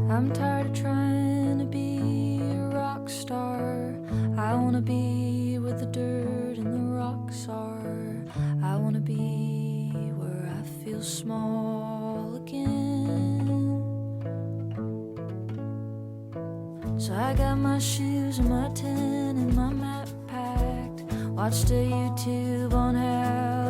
I'm tired of trying to be a rock star. I wanna be where the dirt and the rocks are. I wanna be where I feel small again. So I got my shoes and my tent and my map packed. Watched a YouTube on how